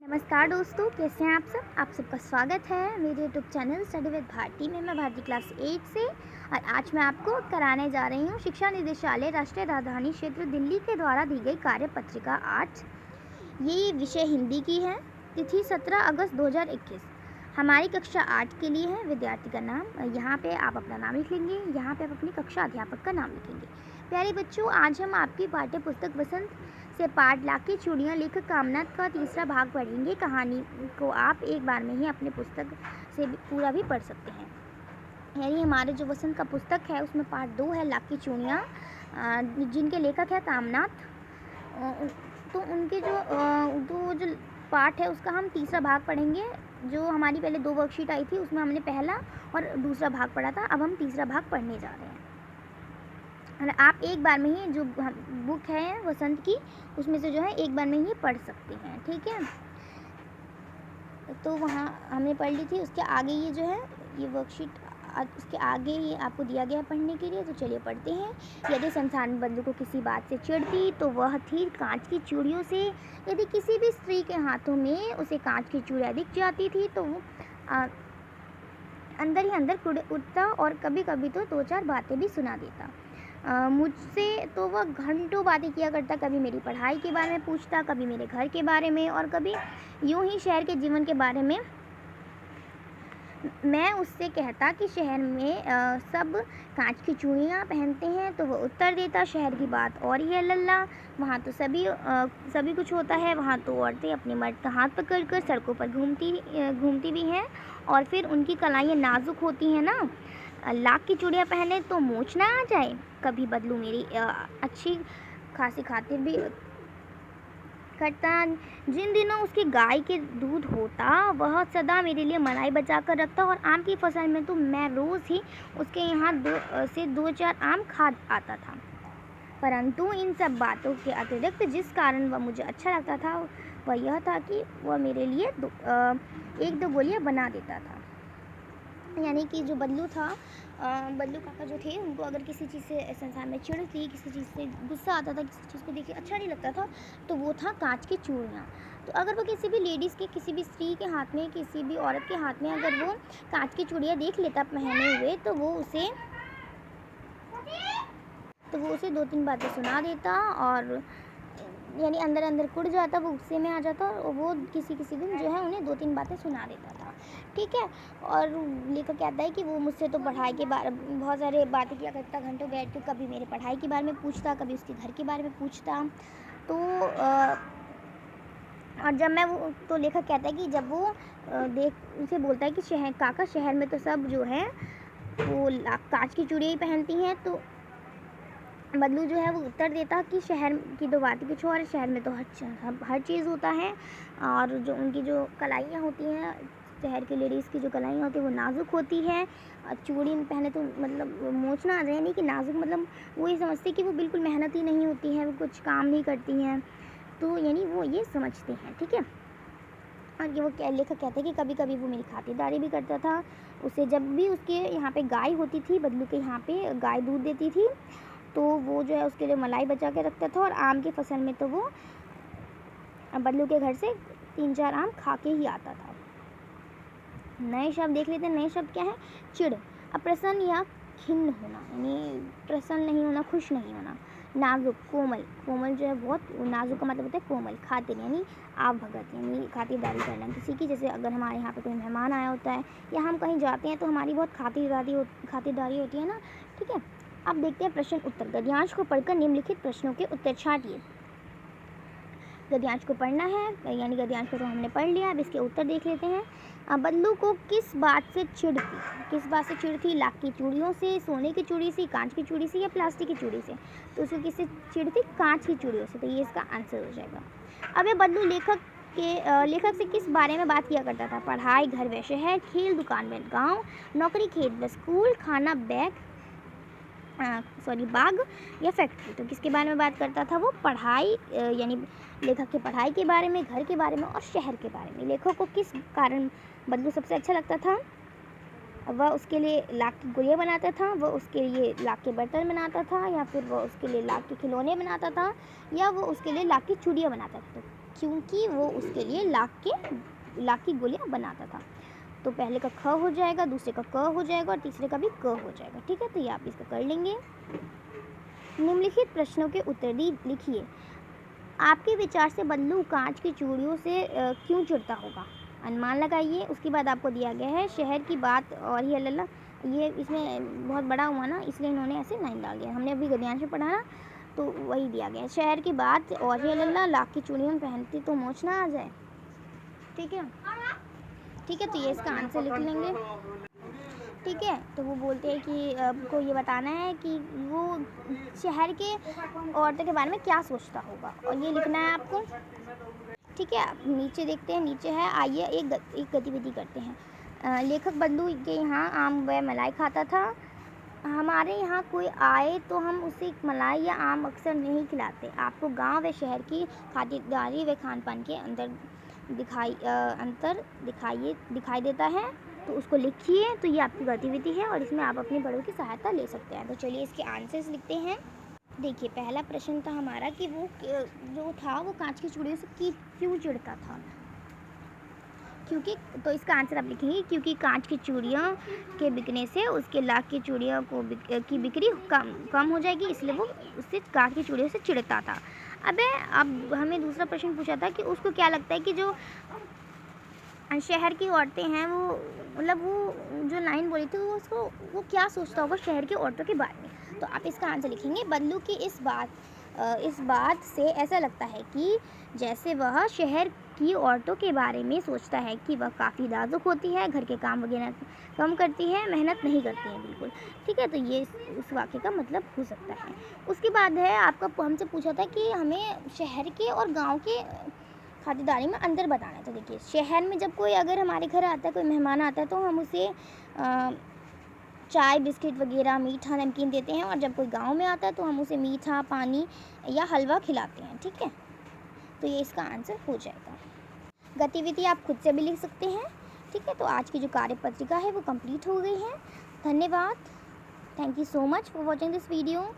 नमस्कार दोस्तों, कैसे हैं आप सब। आप सबका स्वागत है मेरे YouTube channel study with Bharti में। मैं भारती क्लास 8 से और आज मैं आपको कराने जा रही हूँ शिक्षा निदेशालय राष्ट्रीय राजधानी क्षेत्र दिल्ली के द्वारा दी गई कार्य पत्रिका 8। ये विषय हिंदी की है। तिथि 17 अगस्त 2021। हमारी कक्षा 8 के लिए है। विद्यार्थी का नाम, यहाँ पे आप अपना नाम लिख लेंगे, यहाँ पे आप अपनी कक्षा अध्यापक का नाम लिखेंगे। प्यारे बच्चों, आज हम आपकी पाठ्य पुस्तक वसंत से पाठ लाके चूड़ियाँ लेखक कामनाथ का तीसरा भाग पढ़ेंगे। कहानी को आप एक बार में ही अपने पुस्तक से पूरा भी पढ़ सकते हैं। यानी हमारे जो वसंत का पुस्तक है उसमें पार्ट 2 है लाकी चूड़ियाँ, जिनके लेखक है कामनाथ। तो उनके जो पाठ है उसका हम तीसरा भाग पढ़ेंगे। जो हमारी पहले 2 वर्कशीट आई थी उसमें हमने पहला और दूसरा भाग पढ़ा था। अब हम तीसरा भाग पढ़ने जा रहे हैं। और आप एक बार में ही जो बुक है वसंत की उसमें से जो है एक बार में ही पढ़ सकते हैं, ठीक है। तो वहाँ हमने पढ़ ली थी। उसके आगे ये जो है ये वर्कशीट उसके आगे ये आपको दिया गया है पढ़ने के लिए। तो चलिए पढ़ते हैं। यदि संसार में बंधु को किसी बात से चिढ़ती तो वह थी कांच की चूड़ियों से। यदि किसी भी स्त्री के हाथों में उसे कांच की चूड़ियाँ दिख जाती थी तो वो अंदर ही अंदर कुड़ उठता और कभी कभी तो 2-4 बातें भी सुना देता। मुझसे तो वह घंटों बातें किया करता। कभी मेरी पढ़ाई के बारे में पूछता, कभी मेरे घर के बारे में और कभी यूं ही शहर के जीवन के बारे में। मैं उससे कहता कि शहर में सब कांच की चूड़ियाँ पहनते हैं तो वह उत्तर देता, शहर की बात और ही है लल्ला। वहाँ तो सभी कुछ होता है। वहाँ तो औरतें अपने मर्द का हाथ पकड़कर सड़कों पर घूमती भी हैं और फिर उनकी कलाइयाँ नाजुक होती हैं ना। लाख की चूड़ियाँ पहने तो मोच ना आ जाए। कभी बदलू मेरी अच्छी खासी खातिर भी करता। जिन दिनों उसकी गाय के दूध होता वह सदा मेरे लिए मलाई बचा कर रखता और आम की फसल में तो मैं रोज़ ही उसके यहाँ 2-4 आम खा आता था। परंतु इन सब बातों के अतिरिक्त जिस कारण वह मुझे अच्छा लगता था वह यह था कि वह मेरे लिए 1-2 गोलियाँ बना देता था। यानी कि जो बदलू था, बदलू काका जो थे, उनको अगर किसी चीज़ से संसार में चिढ़ थी, किसी चीज़ से गुस्सा आता था, किसी चीज़ को देख के अच्छा नहीं लगता था, तो वो था कांच की चूड़ियाँ। तो अगर वो किसी भी लेडीज़ के, किसी भी स्त्री के हाथ में, किसी भी औरत के हाथ में अगर वो कांच की चूड़ियाँ देख लेता पहने हुए तो वो उसे 2-3 बातें सुना देता और यानी अंदर अंदर कुड़ जाता, वो गुस्से में आ जाता और वो किसी दिन जो है उन्हें 2-3 बातें सुना देता था, ठीक है। और लेखक कहता है कि वो मुझसे तो पढ़ाई के बारे बहुत सारे बातें किया करता, घंटों बैठ के कभी मेरे पढ़ाई के बारे में पूछता, कभी उसके घर के बारे में पूछता। तो और जब मैं वो तो लेखक कहता है कि जब वो उसे बोलता है कि काका शहर में तो सब जो है वो कांच की चूड़ियाँ ही पहनती हैं, तो बदलू जो है वो उत्तर देता कि शहर की तो बात ही कुछ और है, शहर में तो हर चीज़ होता है और जो उनकी जो कलाइयाँ होती हैं, शहर की लेडीज़ की जो कलाइयाँ होती हैं वो नाजुक होती है। चूड़ी पहने तो मतलब मोचना आ जाए, नहीं कि नाजुक मतलब वो ये समझते कि वो बिल्कुल मेहनती नहीं होती हैं, वो कुछ काम नहीं करती हैं, तो यानी वो ये समझते हैं, ठीक है। और ये वो लेखक कहते हैं कि कभी कभी वो मेरी खातिरदारी भी करता था। उसे जब भी उसके यहाँ पे गाय होती थी, बदलू के यहाँ पे गाय दूध देती थी, तो वो जो है उसके लिए मलाई बचा के रखता था और आम की फसल में तो वो बदलू के घर से 3-4 आम खा के ही आता था। नए शब्द देख लेते हैं। नए शब्द क्या है? चिढ़, अप्रसन्न या खिन्न होना, यानी प्रसन्न नहीं होना, खुश नहीं होना। नाजुक, कोमल जो है बहुत नाजुक का मतलब होता है कोमल। खातिर यानी आप भगत, यानी खातिरदारी करना किसी की। जैसे अगर हमारे यहाँ पे कोई मेहमान आया होता है या हम कहीं जाते हैं तो हमारी बहुत खातिरदारी होती है ना, ठीक है। अब देखते हैं प्रश्न उत्तर। गद्यांश को पढ़कर निम्नलिखित प्रश्नों के उत्तर छांटिए। गद्यांश को पढ़ना है, यानी गद्यांश को तो हमने पढ़ लिया। अब इसके उत्तर देख लेते हैं। बदलू को किस बात से चिढ़ थी? लाख की चूड़ियों से, सोने की चूड़ी से, कांच की चूड़ी से या प्लास्टिक की चूड़ी से? तो उसको किससे चिढ़ थी? कांच की चूड़ियों से। तो ये इसका आंसर हो जाएगा। अब ये बदलू लेखक से किस बारे में बात किया करता था? पढ़ाई, घर व शहर, खेल, दुकान व गाँव, नौकरी, खेत व स्कूल, खाना, बाग या फैक्ट्री। तो किसके बारे में बात करता था? वो पढ़ाई, यानी लेखक के पढ़ाई के बारे में, घर के बारे में और शहर के बारे में। लेखक को किस कारण बदलू सबसे अच्छा लगता था? वह उसके लिए लाख की गुड़िया बनाता था, वह उसके लिए लाख के बर्तन बनाता था, या फिर वह उसके लिए लाख के खिलौने बनाता था, या वो उसके लिए लाख की चूड़ियाँ बनाता था। क्योंकि वो उसके लिए लाख की गोलियाँ बनाता था। तो पहले का ख हो जाएगा, दूसरे का क हो जाएगा और तीसरे का भी क हो जाएगा। ठीक है, तो ये आप इसका कर लेंगे। निम्नलिखित प्रश्नों के उत्तर लिखिए। आपके विचार से बल्लू कांच की चूड़ियों से क्यों चिढ़ता होगा? अनुमान लगाइए। उसके बाद आपको दिया गया है शहर की बात और ही अल्लाह, ये इसमें बहुत बड़ा हुआ ना, इसलिए इन्होंने ऐसे लाइन डाल दिया। हमने अभी गद्यांश में पढ़ा ना, तो वही दिया गया है। शहर की बात और ही अल्लाह, लाख की चूड़ियाँ पहनती तो मोच ना आ जाए। ठीक है, ठीक है, तो ये इसका आंसर लिख लेंगे। ठीक है, तो वो बोलते हैं कि आपको ये बताना है कि वो शहर के औरतों के बारे में क्या सोचता होगा, और ये लिखना है आपको। ठीक है, आप नीचे देखते हैं, नीचे है, आइए एक गतिविधि करते हैं। लेखक बल्लू के यहाँ आम व मलाई खाता था। हमारे यहाँ कोई आए तो हम उसे मलाई या आम अक्सर नहीं खिलाते। आपको गांव व शहर की खातिरदारी व खान पान के अंतर दिखाई देता है, तो उसको लिखिए। तो ये आपकी गतिविधि है और इसमें आप अपने बड़ों की सहायता ले सकते हैं। तो चलिए इसके आंसर्स लिखते हैं। देखिए, पहला प्रश्न था हमारा कि वो जो था वो कांच की चूड़ियों से क्यों चिढ़ता था। क्योंकि, तो इसका आंसर आप लिखेंगे क्योंकि कांच की चूड़ियों के बिकने से उसके लाख की चूड़ियों की बिक्री कम हो जाएगी, इसलिए वो उससे कांच की चूड़ियों से चिढ़ता था। अब हमें दूसरा प्रश्न पूछा था कि उसको क्या लगता है कि जो शहर की औरतें हैं, वो मतलब वो जो लाइन बोली थी वो क्या सोचता होगा शहर की औरतों के बारे में। तो आप इसका आंसर लिखेंगे बल्लू की इस बात से ऐसा लगता है कि जैसे वह शहर की औरतों के बारे में सोचता है कि वह काफ़ी नाजुक होती है, घर के काम वगैरह कम करती है, मेहनत नहीं करती है बिल्कुल। ठीक है, तो ये उस वाक्य का मतलब हो सकता है। उसके बाद है आपका, हमसे पूछा था कि हमें शहर के और गाँव के खातिरदारी में अंतर बताना है। तो देखिए, शहर में जब कोई अगर हमारे घर आता है, कोई मेहमान आता है, तो हम उसे चाय बिस्किट वगैरह मीठा नमकीन देते हैं, और जब कोई गांव में आता है तो हम उसे मीठा पानी या हलवा खिलाते हैं। ठीक है, तो ये इसका आंसर हो जाएगा। गतिविधि आप खुद से भी लिख सकते हैं। ठीक है, तो आज की जो कार्यपत्रिका है वो कंप्लीट हो गई है। धन्यवाद। Thank you so much for watching this video.